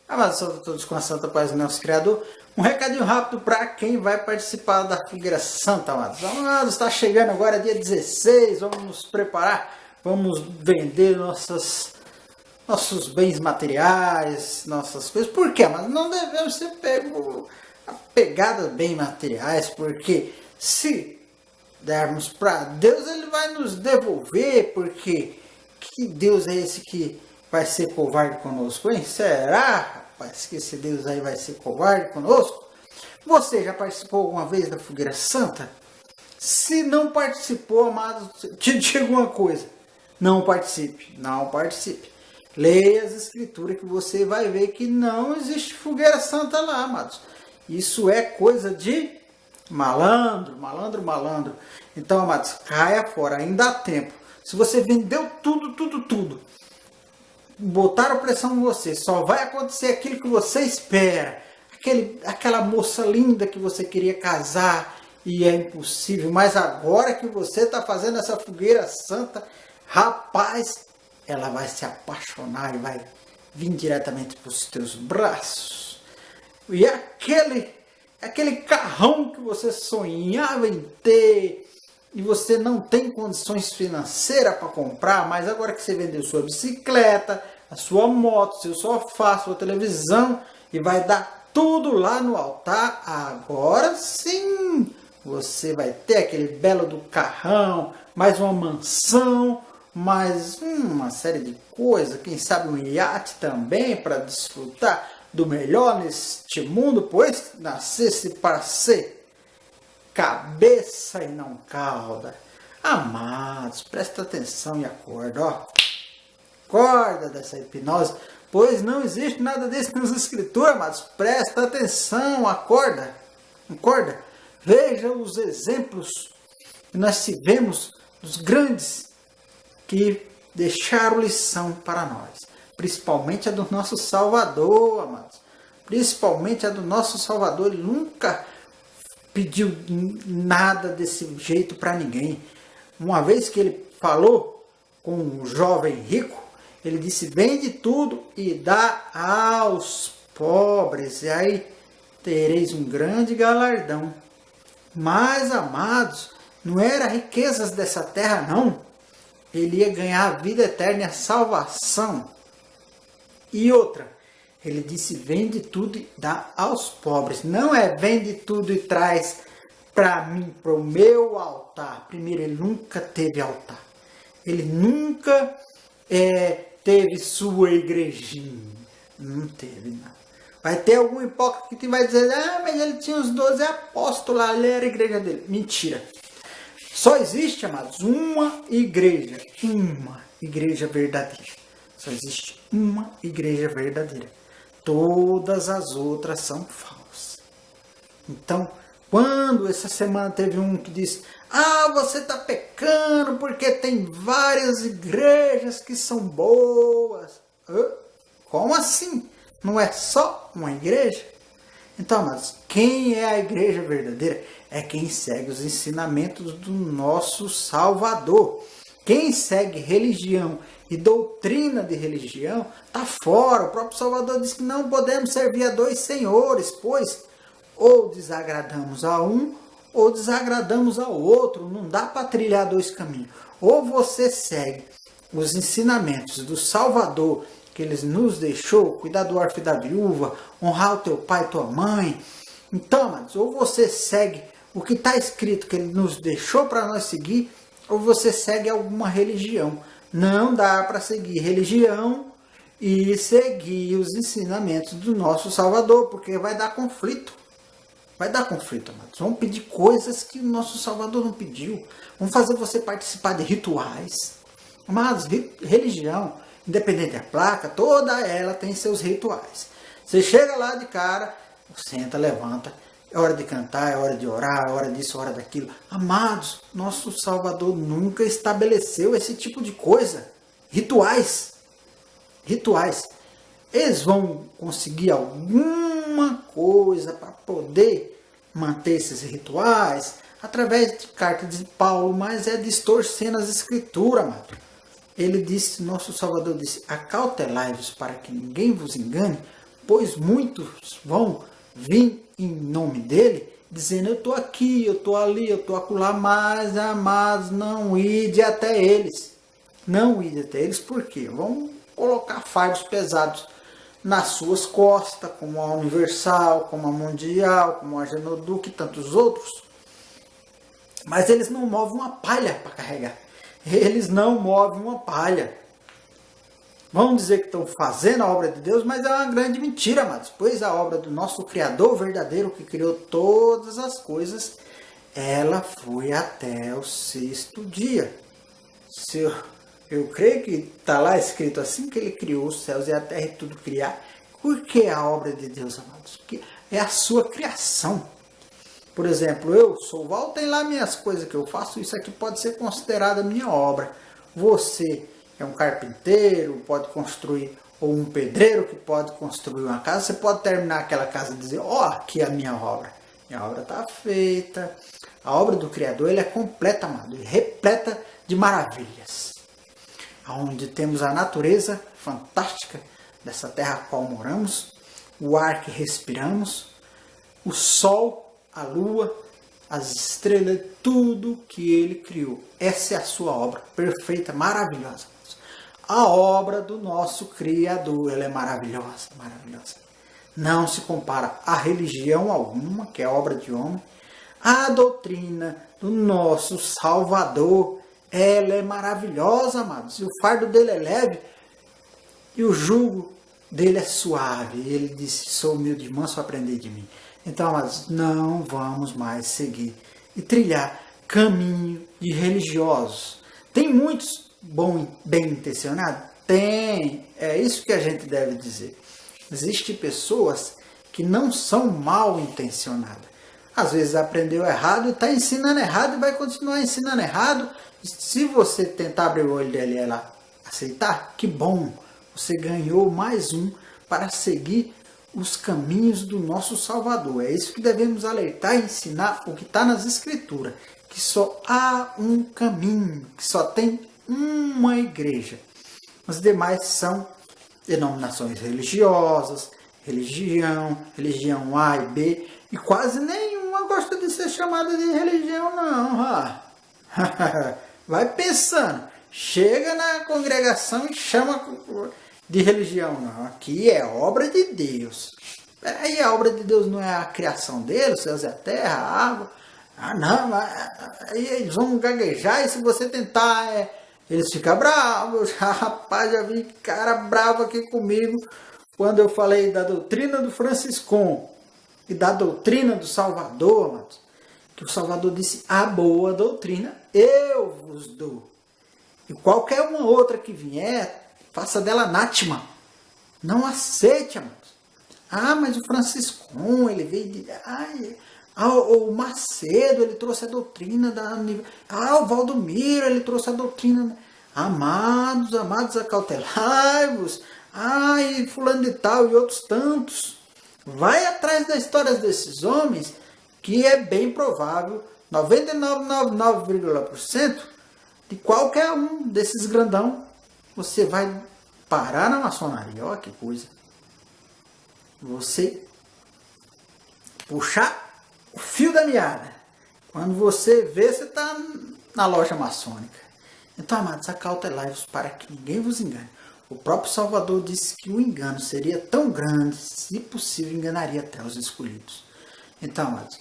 Amados a todos com a santa paz do nosso Criador. Um recadinho rápido para quem vai participar da Fogueira Santa, amados. Amados, está chegando agora dia 16, vamos nos preparar, vamos vender nossos bens materiais, nossas coisas. Por quê? Mas não devemos ser apegados a bens materiais, porque se dermos para Deus, Ele vai nos devolver, porque que Deus é esse que vai ser covarde conosco, hein? Será, rapaz, que esse Deus aí vai ser covarde conosco? Você já participou alguma vez da Fogueira Santa? Se não participou, amado, te digo uma coisa. Não participe, não participe. Leia as escrituras que você vai ver que não existe Fogueira Santa lá, amados. Isso é coisa de malandro. Então, amados, caia fora, ainda há tempo. Se você vendeu tudo, botaram pressão em você, só vai acontecer aquilo que você espera. Aquela moça linda que você queria casar e é impossível, mas agora que você está fazendo essa Fogueira Santa, rapaz, ela vai se apaixonar e vai vir diretamente para os teus braços. E aquele carrão que você sonhava em ter e você não tem condições financeiras para comprar, mas agora que você vendeu sua bicicleta, a sua moto, seu sofá, sua televisão e vai dar tudo lá no altar, agora sim você vai ter aquele belo do carrão, mais uma mansão, mais uma série de coisas, quem sabe um iate também para desfrutar do melhor neste mundo, pois nascesse para ser cabeça e não cauda. Amados, presta atenção e acorda, ó. Acorda dessa hipnose, pois não existe nada disso nas escrituras, amados. Presta atenção, acorda. Veja os exemplos que nós tivemos dos grandes que deixaram lição para nós. Principalmente a do nosso Salvador, amados. Principalmente a do nosso Salvador. Ele nunca pediu nada desse jeito para ninguém. Uma vez que ele falou com um jovem rico, ele disse: vende tudo e dá aos pobres, e aí tereis um grande galardão. Mas, amados, não era riquezas dessa terra, não. Ele ia ganhar a vida eterna e a salvação. E outra, ele disse: vende tudo e dá aos pobres. Não é vende tudo e traz para mim, para o meu altar. Primeiro, ele nunca teve altar. Ele nunca teve sua igrejinha. Não teve nada. Vai ter algum hipócrita que vai dizer: mas ele tinha os 12 apóstolos lá, ele era a igreja dele. Mentira. Só existe, amados, uma igreja verdadeira. Só existe uma igreja verdadeira. Todas as outras são falsas. Então, quando essa semana teve um que disse: você está pecando porque tem várias igrejas que são boas. Como assim? Não é só uma igreja? Então, mas quem é a igreja verdadeira? É quem segue os ensinamentos do nosso Salvador. Quem segue religião e doutrina de religião está fora. O próprio Salvador diz que não podemos servir a dois senhores, pois ou desagradamos a um ou desagradamos ao outro. Não dá para trilhar dois caminhos. Ou você segue os ensinamentos do Salvador, que ele nos deixou, cuidar do órfão e da viúva, honrar o teu pai e tua mãe. Então, amados, ou você segue o que está escrito que ele nos deixou para nós seguir, ou você segue alguma religião. Não dá para seguir religião e seguir os ensinamentos do nosso Salvador, porque vai dar conflito. Vai dar conflito, amados. Vão pedir coisas que o nosso Salvador não pediu. Vão fazer você participar de rituais. Amados, religião, independente da placa, toda ela tem seus rituais. Você chega lá de cara, senta, levanta, é hora de cantar, é hora de orar, é hora disso, é hora daquilo. Amados, nosso Salvador nunca estabeleceu esse tipo de coisa. Rituais. Eles vão conseguir alguma coisa para poder manter esses rituais através de cartas de Paulo, mas é distorcendo as escrituras, amado. Ele disse, nosso Salvador disse: acautelai-vos para que ninguém vos engane pois muitos vão vir em nome dele, dizendo, eu estou aqui, eu estou ali, eu estou acolá, mas, amados, não ide até eles. Não ide até eles, por quê? Vão colocar fardos pesados nas suas costas, como a Universal, como a Mundial, como a Genoduc e tantos outros. Mas eles não movem uma palha para carregar. Eles não movem uma palha. Vão dizer que estão fazendo a obra de Deus, mas é uma grande mentira, amados. Pois a obra do nosso Criador verdadeiro, que criou todas as coisas, ela foi até o 6º dia. Eu creio que está lá escrito assim que ele criou os céus e a terra e tudo criar. Por que a obra de Deus, amados? Porque é a sua criação. Por exemplo, eu sou o Val, tem lá minhas coisas que eu faço, isso aqui pode ser considerado a minha obra. Você é um carpinteiro, pode construir, ou um pedreiro que pode construir uma casa, você pode terminar aquela casa e dizer, ó, aqui é a minha obra. Minha obra está feita. A obra do Criador ele é completa, amado, e repleta de maravilhas. Onde temos a natureza fantástica dessa terra a qual moramos, o ar que respiramos, o sol, a lua, as estrelas, tudo que ele criou. Essa é a sua obra perfeita, maravilhosa. A obra do nosso Criador, ela é maravilhosa, maravilhosa. Não se compara a religião alguma, que é obra de homem. A doutrina do nosso Salvador, ela é maravilhosa, amados. E o fardo dele é leve e o jugo dele é suave. Ele disse, sou humilde e manso, aprendei de mim. Então, amados, não vamos mais seguir e trilhar caminho de religiosos. Tem muitos bem intencionados? Tem. É isso que a gente deve dizer. Existem pessoas que não são mal intencionadas. Às vezes aprendeu errado e está ensinando errado e vai continuar ensinando errado. Se você tentar abrir o olho dele e ela aceitar, que bom. Você ganhou mais um para seguir os caminhos do nosso Salvador. É isso que devemos alertar e ensinar o que está nas Escrituras. Que só há um caminho, que só tem uma igreja. Os demais são denominações religiosas, religião A e B, e quase nenhuma gosta de ser chamada de religião, não. Vai pensando, chega na congregação e chama de religião, não. Aqui é obra de Deus. Aí a obra de Deus não é a criação dele, os céus e a terra, a água. Ah, não, aí eles vão gaguejar e se você tentar, eles ficam bravos. Rapaz, já vi cara bravo aqui comigo quando eu falei da doutrina do Franciscon e da doutrina do Salvador, amados, que o Salvador disse, a boa doutrina eu vos dou. E qualquer uma outra que vier, faça dela anátema. Não aceite, amados. Ah, mas o Franciscon, ele veio de... o Macedo, ele trouxe a doutrina da... o Valdomiro, ele trouxe a doutrina... Amados, acautelai-vos. E fulano de tal e outros tantos. Vai atrás das histórias desses homens, que é bem provável, 99,9% de qualquer um desses grandão, você vai parar na maçonaria. Olha que coisa. Você puxar o fio da meada. Quando você vê, você está na loja maçônica. Então, amados, acautelai-vos para que ninguém vos engane. O próprio Salvador disse que o engano seria tão grande, se possível, enganaria até os escolhidos. Então, amados,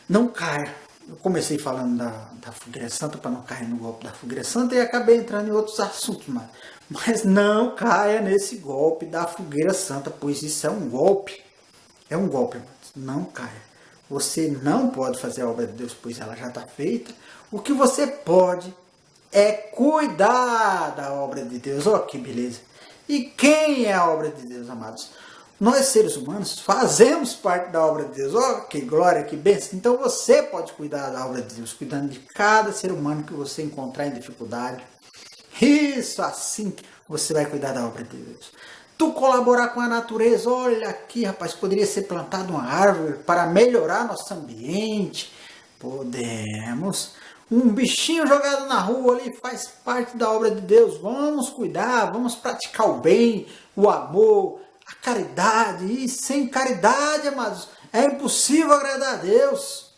não caia. Eu comecei falando da fogueira santa para não cair no golpe da fogueira santa e acabei entrando em outros assuntos, mas não caia nesse golpe da fogueira santa, pois isso é um golpe. É um golpe, amados. Não caia. Você não pode fazer a obra de Deus, pois ela já está feita. O que você pode é cuidar da obra de Deus. Ó, que beleza. E quem é a obra de Deus, amados? Nós, seres humanos, fazemos parte da obra de Deus. Ó, que glória, que bênção. Então você pode cuidar da obra de Deus, cuidando de cada ser humano que você encontrar em dificuldade. Isso, assim você vai cuidar da obra de Deus. Tu colaborar com a natureza. Olha aqui, rapaz, poderia ser plantada uma árvore para melhorar nosso ambiente. Podemos. Um bichinho jogado na rua ali faz parte da obra de Deus. Vamos cuidar, vamos praticar o bem, o amor, a a caridade. E sem caridade, amados, é impossível agradar a Deus.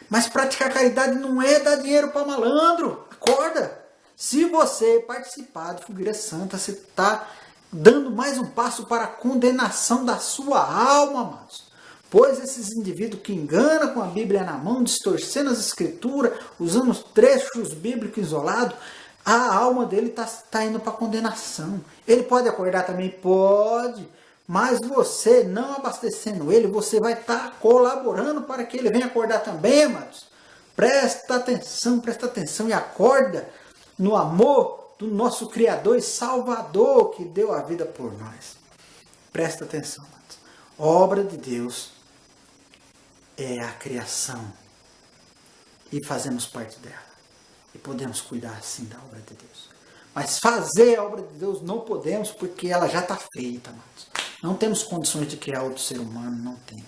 Mas praticar caridade não é dar dinheiro para malandro. Acorda! Se você participar de Fogueira Santa, você está dando mais um passo para a condenação da sua alma, amados. Pois esses indivíduos que enganam com a Bíblia na mão, distorcendo as escrituras, usando trechos bíblicos isolados, a alma dele está indo para a condenação. Ele pode acordar também? Pode. Mas você, não abastecendo ele, você vai estar colaborando para que ele venha acordar também, amados. Presta atenção e acorda no amor do nosso Criador e Salvador que deu a vida por nós. Presta atenção, amados. Obra de Deus é a criação e fazemos parte dela. E podemos cuidar assim da obra de Deus. Mas fazer a obra de Deus não podemos porque ela já está feita, amados. Não temos condições de criar outro ser humano, não temos.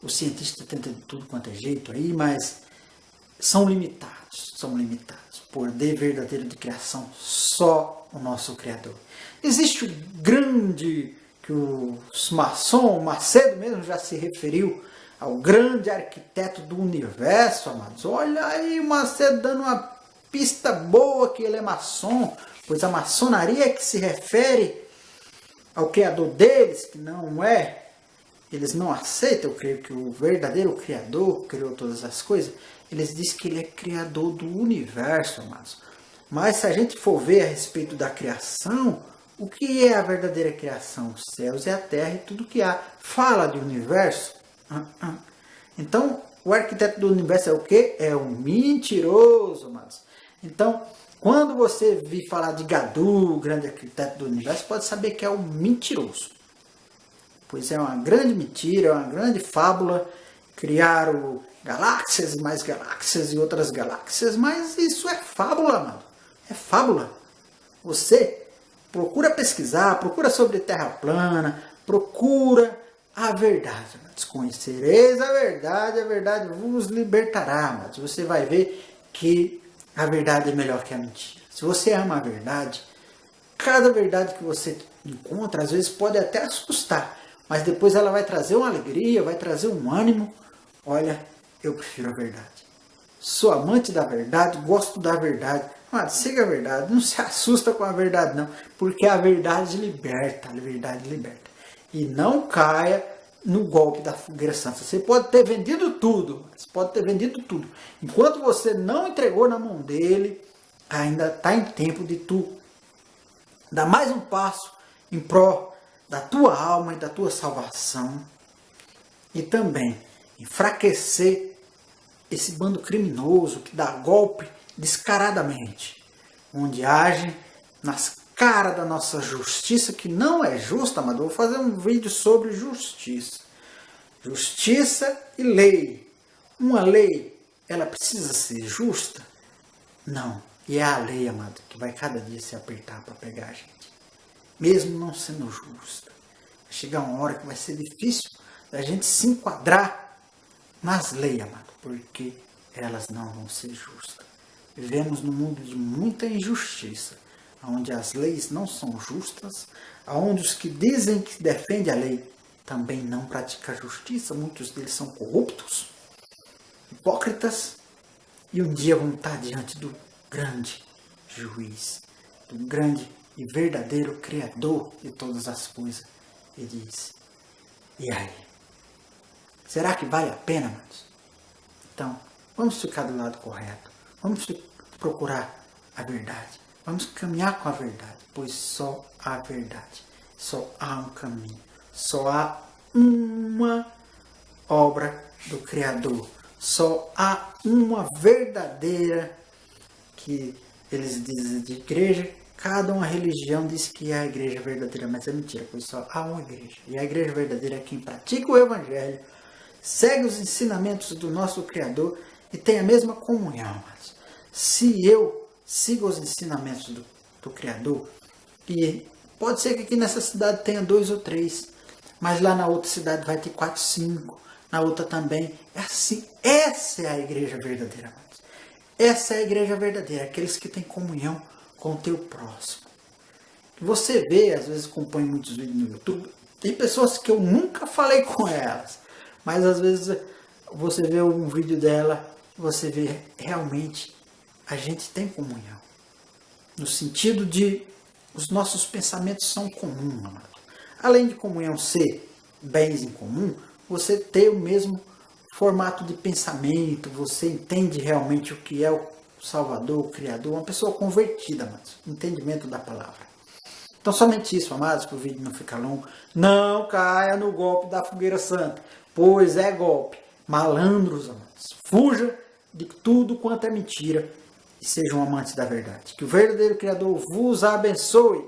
Os cientistas tentam de tudo quanto é jeito aí, mas são limitados. Poder verdadeiro de criação, só o nosso Criador. Existe o grande, que o Macedo mesmo já se referiu, ao grande arquiteto do universo, amados. Olha aí o Macedo dando uma pista boa que ele é maçom, pois a maçonaria é que se refere ao Criador deles, que não é, eles não aceitam, eu creio que o verdadeiro Criador criou todas as coisas, eles dizem que ele é Criador do universo, amados. Mas se a gente for ver a respeito da criação, o que é a verdadeira criação? Os céus e a terra e tudo que há. Fala de universo? Então, o arquiteto do universo é o quê? É um mentiroso, amados. Então, quando você vir falar de Gadu, o grande arquiteto do universo, pode saber que é um mentiroso. Pois é uma grande mentira, é uma grande fábula. Criaram galáxias e mais galáxias e outras galáxias, mas isso é fábula, amado. É fábula. Você procura pesquisar, procura sobre terra plana, procura a verdade, amados. Conhecereis a verdade vos libertará, amados. Você vai ver que a verdade é melhor que a mentira. Se você ama a verdade, cada verdade que você encontra, às vezes pode até assustar, mas depois ela vai trazer uma alegria, vai trazer um ânimo. Olha, eu prefiro a verdade. Sou amante da verdade, gosto da verdade. Mas siga a verdade, não se assusta com a verdade não, porque a verdade liberta, E não caia no golpe da Fogueira Santa. Você pode ter vendido tudo, Enquanto você não entregou na mão dele, ainda está em tempo de tu dar mais um passo em prol da tua alma e da tua salvação. E também enfraquecer esse bando criminoso que dá golpe descaradamente, onde age nas caras da nossa justiça, que não é justa, mas eu vou fazer um vídeo sobre justiça. Justiça e lei. Uma lei, ela precisa ser justa? Não. E é a lei, amado, que vai cada dia se apertar para pegar a gente. Mesmo não sendo justa. Vai chegar uma hora que vai ser difícil da gente se enquadrar nas leis, amado, porque elas não vão ser justas. Vivemos num mundo de muita injustiça, onde as leis não são justas, onde os que dizem que defendem a lei também não praticam a justiça, muitos deles são corruptos, hipócritas, e um dia vão estar diante do grande juiz, do grande e verdadeiro Criador de todas as coisas, e diz: e aí? Será que vale a pena, amados? Então, vamos ficar do lado correto. Vamos procurar a verdade. Vamos caminhar com a verdade, pois só há verdade. Só há um caminho. Só há uma obra do Criador. Só há uma verdadeira, que eles dizem de igreja. Cada uma religião diz que é a igreja verdadeira, mas é mentira, pois só há uma igreja. E a igreja verdadeira é quem pratica o Evangelho, segue os ensinamentos do nosso Criador e tem a mesma comunhão, amados. Se eu sigo os ensinamentos do Criador, e pode ser que aqui nessa cidade tenha 2 ou 3, mas lá na outra cidade vai ter 4, 5, na outra também. É assim, essa é a igreja verdadeira, amados. Essa é a igreja verdadeira, aqueles que têm comunhão com o teu próximo. Você vê, às vezes acompanho muitos vídeos no YouTube, tem pessoas que eu nunca falei com elas, mas às vezes você vê um vídeo dela, você vê realmente a gente tem comunhão. No sentido de os nossos pensamentos são comuns, amado. Além de comunhão ser bens em comum, você ter o mesmo formato de pensamento, você entende realmente o que é o Salvador, o Criador, uma pessoa convertida, amados, entendimento da palavra. Então somente isso, amados, para o vídeo não ficar longo. Não caia no golpe da fogueira santa, pois é golpe. Malandros, amados, fuja de tudo quanto é mentira e sejam amantes da verdade. Que o verdadeiro Criador vos abençoe.